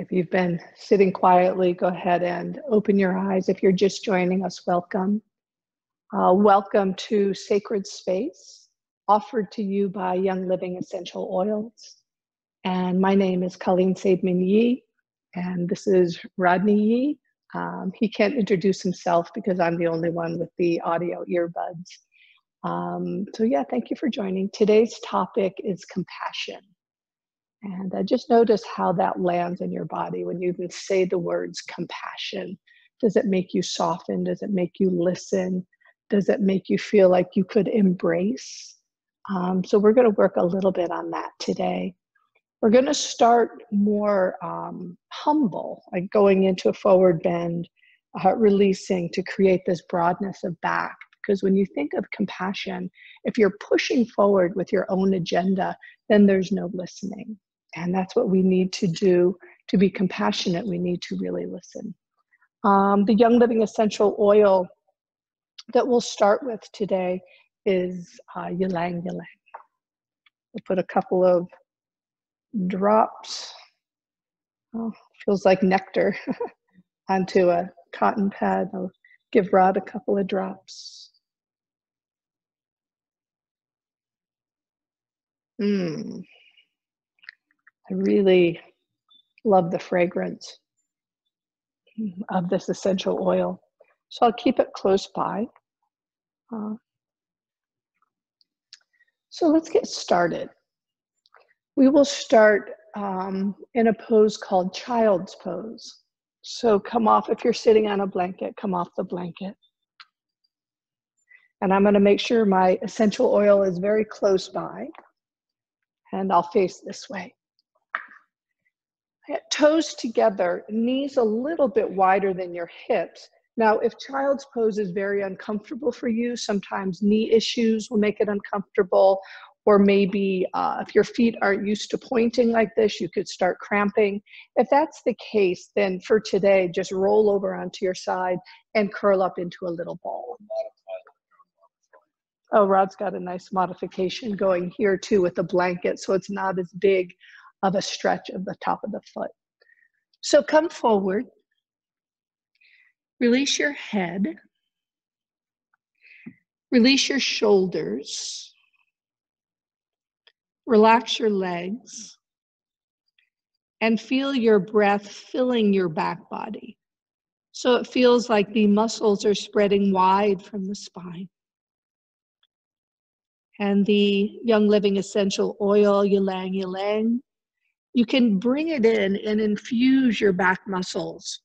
if you've been sitting quietly, go ahead and open your eyes. If you're just joining us, welcome. Welcome to Sacred Space, offered to you by Ylang Living Essential Oils. And my name is Colleen Saidman, and this is Rodney. He can't introduce himself because I'm the only one with the audio earbuds. So yeah, thank you for joining. Today's topic is compassion. And just notice how that lands in your body when you even say the words compassion. Does it make you soften? Does it make you listen? Does it make you feel like you could embrace? So we're going to work a little bit on that today. We're going to start more humble, like going into a forward bend, releasing to create this broadness of back. Because when you think of compassion, if you're pushing forward with your own agenda, then there's no listening. And that's what we need to do to be compassionate. We need to really listen. The Ylang Living Essential Oil that we'll start with today is Ylang Ylang. We'll put a couple of drops, feels like nectar, onto a cotton pad. I'll give Rod a couple of drops. I really love the fragrance of this essential oil. So I'll keep it close by. So let's get started. We will start in a pose called child's pose. So come off, if you're sitting on a blanket, come off the blanket. And I'm going to make sure my essential oil is very close by. And I'll face this way. Toes together, knees a little bit wider than your hips. Now, if child's pose is very uncomfortable for you, sometimes knee issues will make it uncomfortable, or maybe if your feet aren't used to pointing like this, you could start cramping. If that's the case, then for today, just roll over onto your side and curl up into a little ball. Oh, Rod's got a nice modification going here too with the blanket, so it's not as big of a stretch of the top of the foot. So come forward, release your head, release your shoulders, relax your legs, and feel your breath filling your back body. So it feels like the muscles are spreading wide from the spine. And the Ylang Living Essential Oil, Ylang Ylang, you can bring it in and infuse your back muscles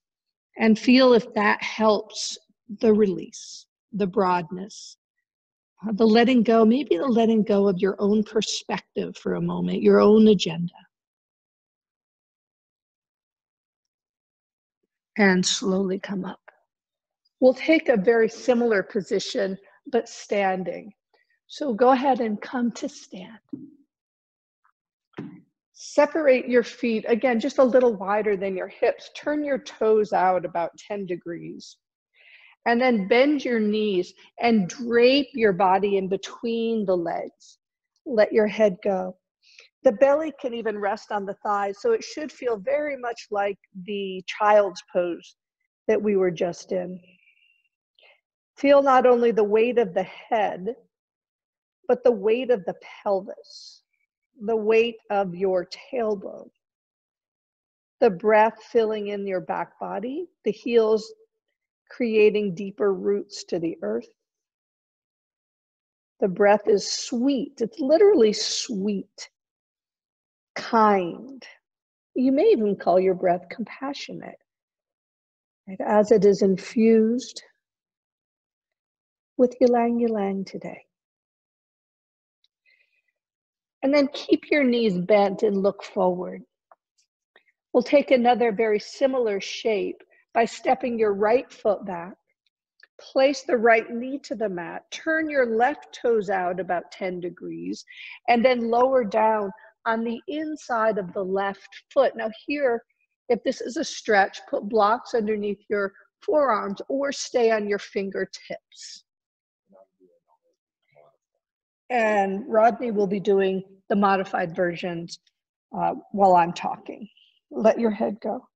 and feel if that helps the release, the broadness, the letting go, maybe the letting go of your own perspective for a moment, your own agenda. And slowly come up. We'll take a very similar position, but standing. So go ahead and come to stand. Separate your feet, again, just a little wider than your hips. Turn your toes out about 10 degrees. And then bend your knees and drape your body in between the legs. Let your head go. The belly can even rest on the thighs, so it should feel very much like the child's pose that we were just in. Feel not only the weight of the head, but the weight of the pelvis. The weight of your tailbone, the breath filling in your back body, the heels creating deeper roots to the earth. The breath is sweet. It's literally sweet, kind. You may even call your breath compassionate, right? As it is infused with Ylang Ylang today. And then keep your knees bent and look forward. We'll take another very similar shape by stepping your right foot back. Place the right knee to the mat. Turn your left toes out about 10 degrees and then lower down on the inside of the left foot. Now here, if this is a stretch, put blocks underneath your forearms or stay on your fingertips. And Rodney will be doing the modified versions while I'm talking. Let your head go.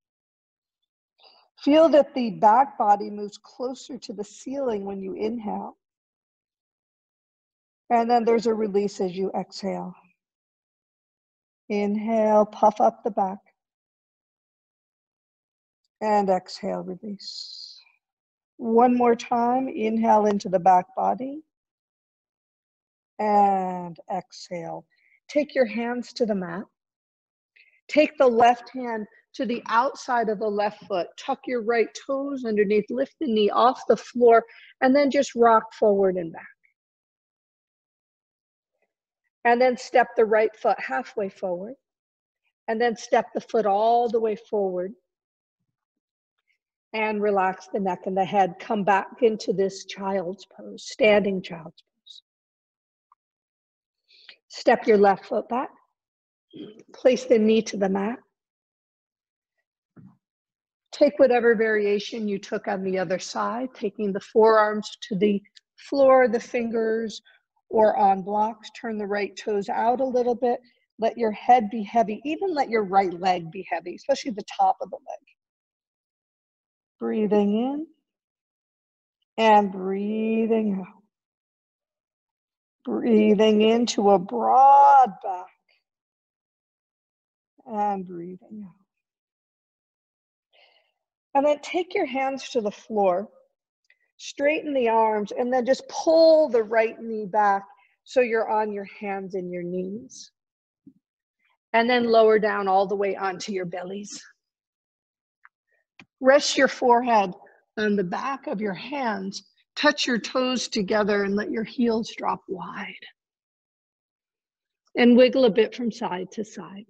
Feel that the back body moves closer to the ceiling when you inhale. And then there's a release as you exhale. Inhale, puff up the back. And exhale, release. One more time, inhale into the back body. And exhale. Take your hands to the mat. Take the left hand to the outside of the left foot. Tuck your right toes underneath. Lift the knee off the floor. And then just rock forward and back. And then step the right foot halfway forward. And then step the foot all the way forward. And relax the neck and the head. Come back into this child's pose, standing child's pose. Step your left foot back. Place the knee to the mat. Take whatever variation you took on the other side, taking the forearms to the floor, the fingers, or on blocks. Turn the right toes out a little bit. Let your head be heavy. Even let your right leg be heavy, especially the top of the leg. Breathing in and breathing out. Breathing into a broad back and breathing out. And then take your hands to the floor, straighten the arms, and then just pull the right knee back so you're on your hands and your knees. And then lower down all the way onto your bellies. Rest your forehead on the back of your hands. Touch your toes together and let your heels drop wide. And wiggle a bit from side to side.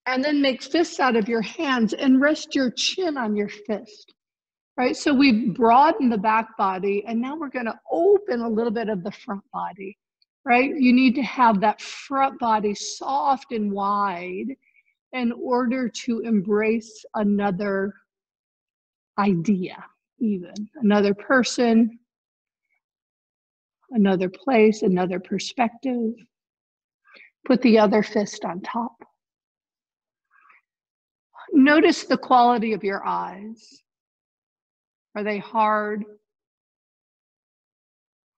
And then make fists out of your hands and rest your chin on your fist. Right, so we've broadened the back body and now we're going to open a little bit of the front body. Right, you need to have that front body soft and wide in order to embrace another idea, even another person, another place, another perspective. Put the other fist on top. Notice the quality of your eyes. Are they hard?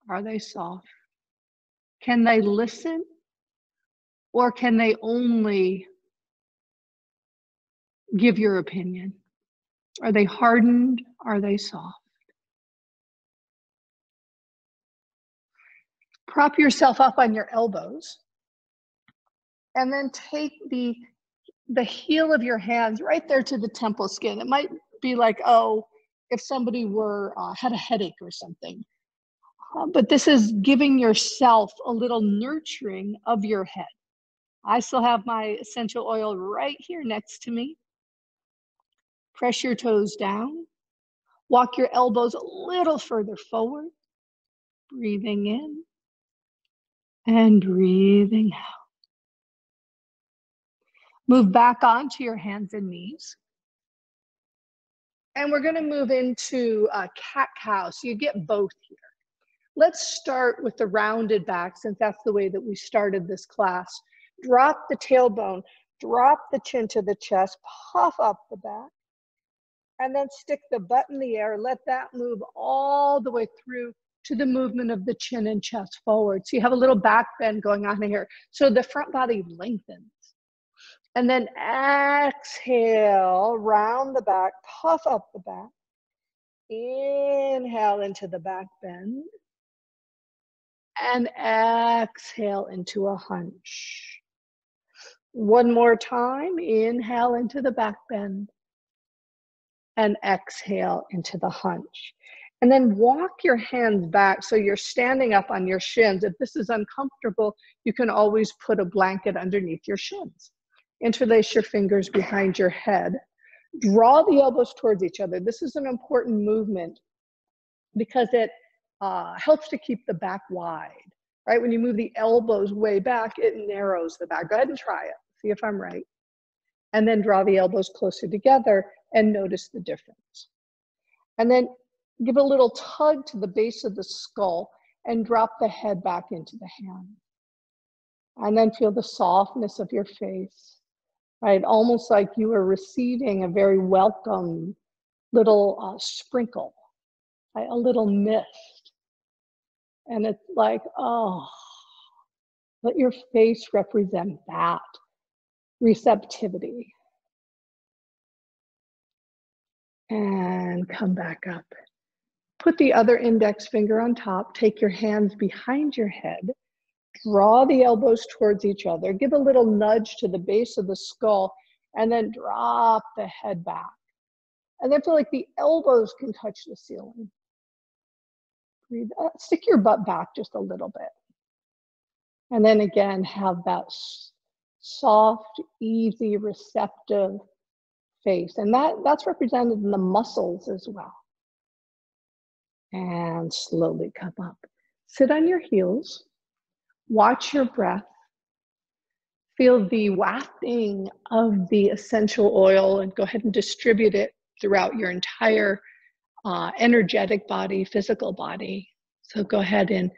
Are they soft? Can they listen? Or can they only give your opinion? Are they hardened? Are they soft? Prop yourself up on your elbows. And then take the heel of your hands right there to the temple skin. It might be like, oh, if somebody had a headache or something. But this is giving yourself a little nurturing of your head. I still have my essential oil right here next to me. Press your toes down. Walk your elbows a little further forward. Breathing in and breathing out. Move back onto your hands and knees. And we're going to move into cat-cow, so you get both here. Let's start with the rounded back, since that's the way that we started this class. Drop the tailbone, drop the chin to the chest, puff up the back, and then stick the butt in the air. Let that move all the way through to the movement of the chin and chest forward. So you have a little back bend going on here. So the front body lengthens. And then exhale, round the back, puff up the back. Inhale into the back bend. And exhale into a hunch. One more time, inhale into the back bend. And exhale into the hunch. And then walk your hands back so you're standing up on your shins. If this is uncomfortable, you can always put a blanket underneath your shins. Interlace your fingers behind your head. Draw the elbows towards each other. This is an important movement because it helps to keep the back wide, right? When you move the elbows way back, it narrows the back. Go ahead and try it. See if I'm right. And then draw the elbows closer together and notice the difference. And then give a little tug to the base of the skull and drop the head back into the hand. And then feel the softness of your face, right? Almost like you are receiving a very welcome little sprinkle, right? A little mist. And it's like, oh, let your face represent that receptivity. And come back up. Put the other index finger on top. Take your hands behind your head. Draw the elbows towards each other. Give a little nudge to the base of the skull, and then drop the head back. And then feel like the elbows can touch the ceiling. Breathe. Stick your butt back just a little bit. And then again, have that soft, easy, receptive face. And that's represented in the muscles as well. And slowly come up. Sit on your heels. Watch your breath. Feel the wafting of the essential oil and go ahead and distribute it throughout your entire energetic body, physical body. So go ahead and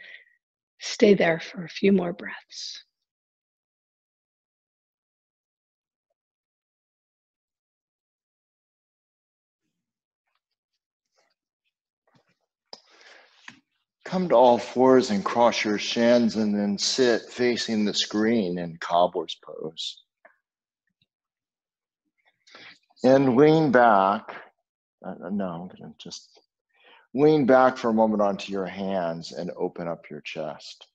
stay there for a few more breaths. Come to all fours and cross your shins and then sit facing the screen in cobbler's pose. And lean back. I'm gonna just lean back for a moment onto your hands and open up your chest.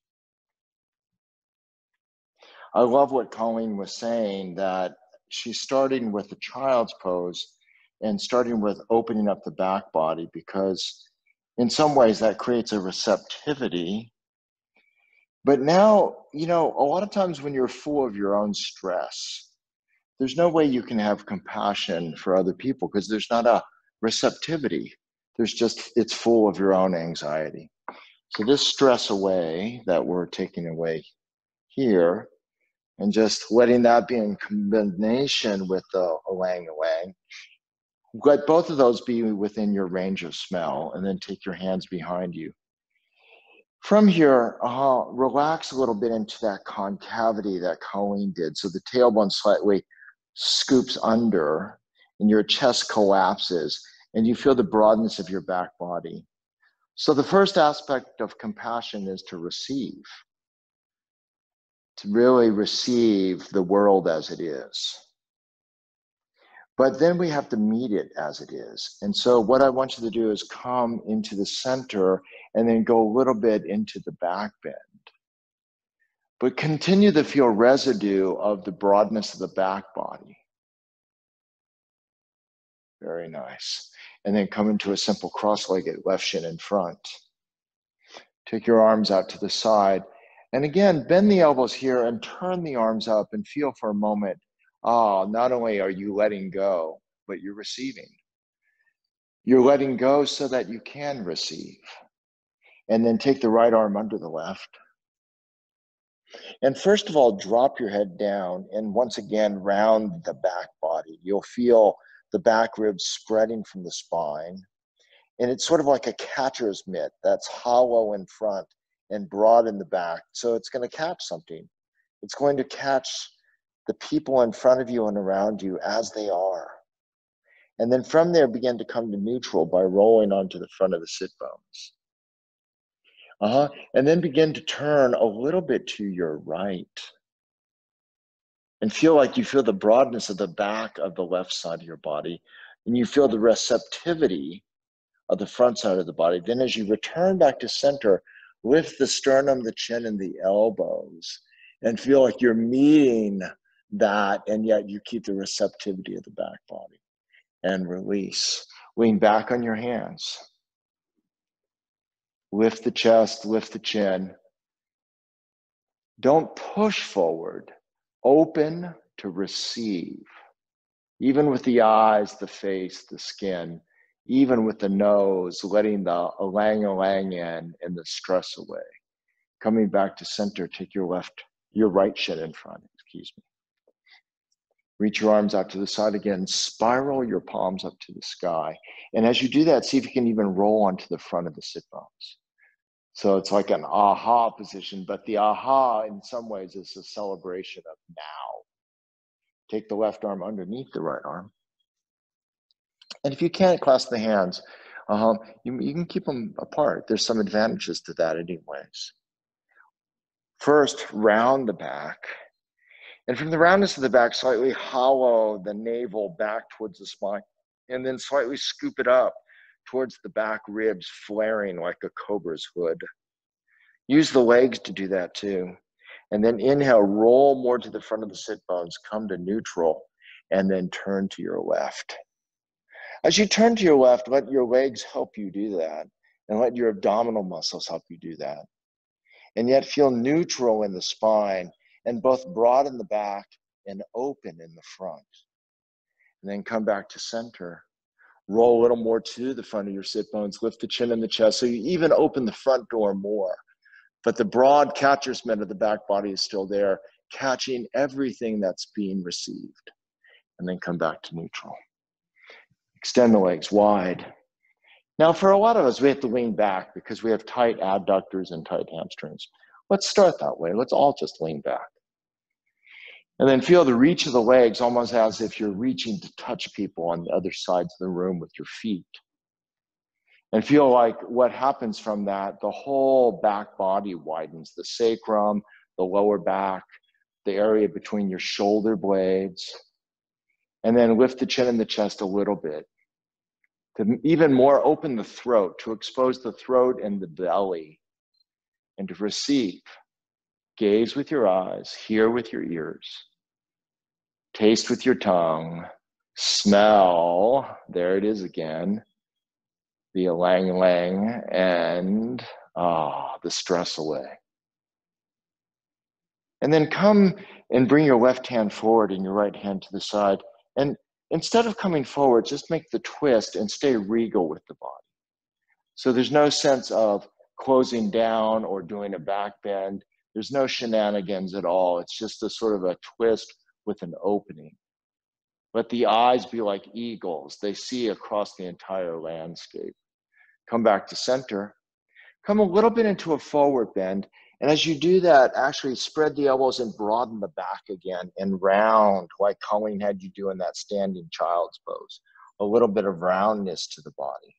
I love what Colleen was saying, that she's starting with the child's pose and starting with opening up the back body, because in some ways that creates a receptivity. But now, a lot of times when you're full of your own stress, there's no way you can have compassion for other people because there's not a receptivity. It's full of your own anxiety. So this stress away that we're taking away here, and just letting that be in combination with the Ylang Ylang, let both of those be within your range of smell, and then take your hands behind you. From here, relax a little bit into that concavity that Colleen did. So the tailbone slightly scoops under and your chest collapses and you feel the broadness of your back body. So the first aspect of compassion is to receive, to really receive the world as it is. But then we have to meet it as it is. And so what I want you to do is come into the center and then go a little bit into the back bend. But continue to feel residue of the broadness of the back body. Very nice. And then come into a simple cross-legged left shin in front. Take your arms out to the side. And again, bend the elbows here and turn the arms up and feel for a moment, not only are you letting go, but you're receiving. You're letting go so that you can receive. And then take the right arm under the left. And first of all, drop your head down and once again, round the back body. You'll feel the back ribs spreading from the spine. And it's sort of like a catcher's mitt that's hollow in front and broad in the back. So it's going to catch something. It's going to catch the people in front of you and around you as they are. And then from there, begin to come to neutral by rolling onto the front of the sit bones. And then begin to turn a little bit to your right. And feel like you feel the broadness of the back of the left side of your body. And you feel the receptivity of the front side of the body. Then as you return back to center, lift the sternum, the chin, and the elbows. And feel like you're meeting that, and yet you keep the receptivity of the back body. And release. Lean back on your hands. Lift the chest, lift the chin. Don't push forward. Open to receive. Even with the eyes, the face, the skin, even with the nose, letting the Ylang Ylang in and the stress away. Coming back to center, take your right shin in front, Reach your arms out to the side again, spiral your palms up to the sky. And as you do that, see if you can even roll onto the front of the sit bones. So it's like an aha position, but the aha in some ways is a celebration of now. Take the left arm underneath the right arm. And if you can't clasp the hands, you can keep them apart. There's some advantages to that anyways. First, round the back. And from the roundness of the back, slightly hollow the navel back towards the spine. And then slightly scoop it up towards the back ribs, flaring like a cobra's hood. Use the legs to do that too. And then inhale, roll more to the front of the sit bones, come to neutral, and then turn to your left. As you turn to your left, let your legs help you do that, and let your abdominal muscles help you do that. And yet feel neutral in the spine, and both broad in the back and open in the front. And then come back to center. Roll a little more to the front of your sit bones, lift the chin and the chest, so you even open the front door more. But the broad catcher's mitt of the back body is still there, catching everything that's being received. And then come back to neutral. Extend the legs wide. Now, for a lot of us, we have to lean back because we have tight abductors and tight hamstrings. Let's start that way. Let's all just lean back. And then feel the reach of the legs almost as if you're reaching to touch people on the other sides of the room with your feet. And feel like what happens from that, the whole back body widens, the sacrum, the lower back, the area between your shoulder blades. And then lift the chin and the chest a little bit. To even more open the throat, to expose the throat and the belly. And to receive. Gaze with your eyes, hear with your ears. Taste with your tongue. Smell, there it is again. The Ylang Ylang and the StressAway. And then come and bring your left hand forward and your right hand to the side. And instead of coming forward, just make the twist and stay regal with the body. So there's no sense of closing down or doing a back bend. There's no shenanigans at all. It's just a sort of a twist with an opening. Let the eyes be like eagles. They see across the entire landscape. Come back to center. Come a little bit into a forward bend. And as you do that, actually spread the elbows and broaden the back again and round like Colleen had you do in that standing child's pose. A little bit of roundness to the body.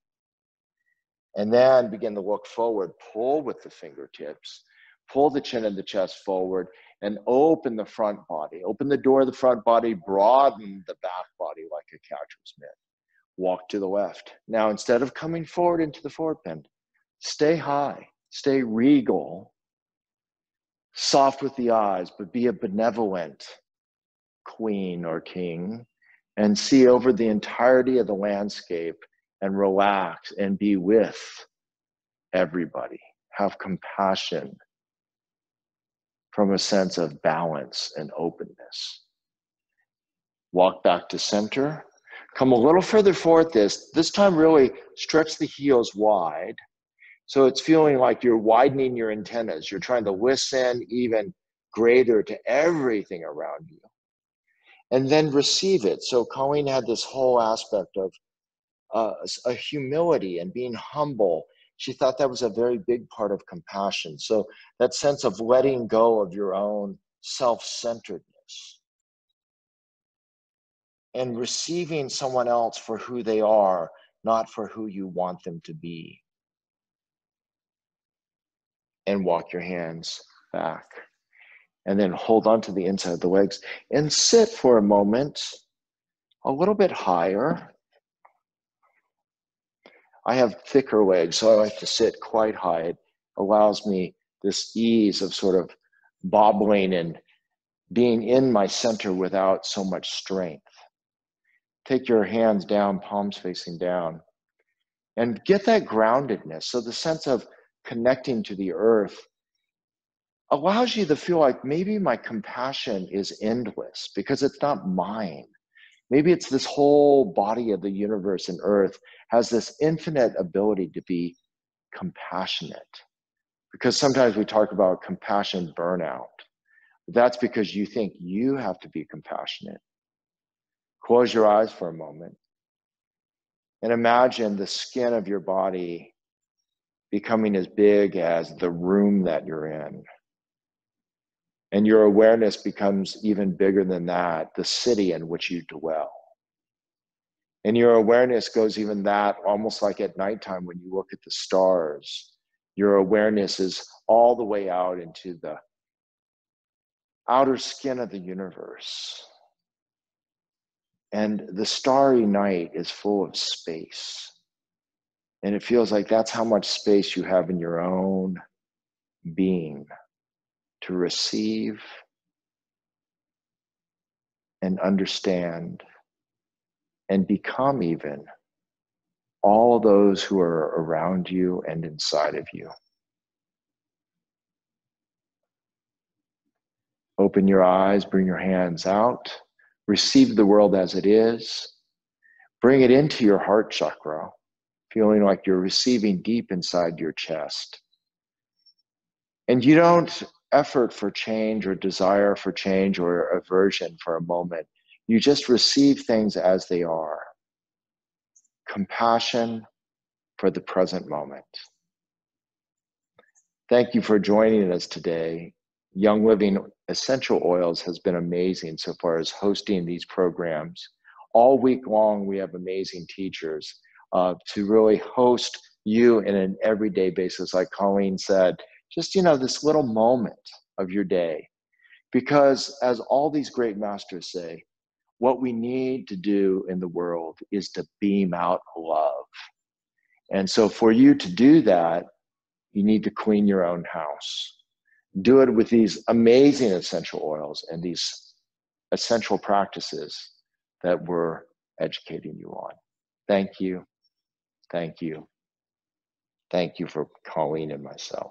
And then begin to look forward. Pull with the fingertips. Pull the chin and the chest forward and open the front body. Open the door of the front body. Broaden the back body like a catcher's mitt. Walk to the left. Now, instead of coming forward into the forward bend, stay high, stay regal, soft with the eyes, but be a benevolent queen or king and see over the entirety of the landscape and relax and be with everybody. Have compassion from a sense of balance and openness. Walk back to center. Come a little further forward this time really stretch the heels wide. So it's feeling like you're widening your antennas. You're trying to listen even greater to everything around you. And then receive it. So Colleen had this whole aspect of a humility and being humble. She thought that was a very big part of compassion. So that sense of letting go of your own self-centeredness and receiving someone else for who they are, not for who you want them to be. And walk your hands back. And then hold on to the inside of the legs and sit for a moment a little bit higher. I have thicker legs, so I like to sit quite high. It allows me this ease of sort of bobbling and being in my center without so much strength. Take your hands down, palms facing down, and get that groundedness. So the sense of connecting to the earth allows you to feel like maybe my compassion is endless because it's not mine. Maybe it's this whole body of the universe and earth has this infinite ability to be compassionate. Because sometimes we talk about compassion burnout. That's because you think you have to be compassionate. Close your eyes for a moment and imagine the skin of your body becoming as big as the room that you're in. And your awareness becomes even bigger than that, the city in which you dwell. And your awareness goes even that, almost like at nighttime when you look at the stars, your awareness is all the way out into the outer skin of the universe. And the starry night is full of space. And it feels like that's how much space you have in your own being to receive and understand and become even all those who are around you and inside of you. Open your eyes, bring your hands out, receive the world as it is, bring it into your heart chakra, feeling like you're receiving deep inside your chest. And you don't effort for change or desire for change or aversion for a moment. You just receive things as they are. Compassion for the present moment. Thank you for joining us today. Young Living Essential Oils has been amazing so far as hosting these programs. All week long, we have amazing teachers to really host you in an everyday basis, like Colleen said, just, this little moment of your day. Because as all these great masters say, what we need to do in the world is to beam out love. And so for you to do that, you need to clean your own house. Do it with these amazing essential oils and these essential practices that we're educating you on. Thank you. Thank you. Thank you for Colleen and myself.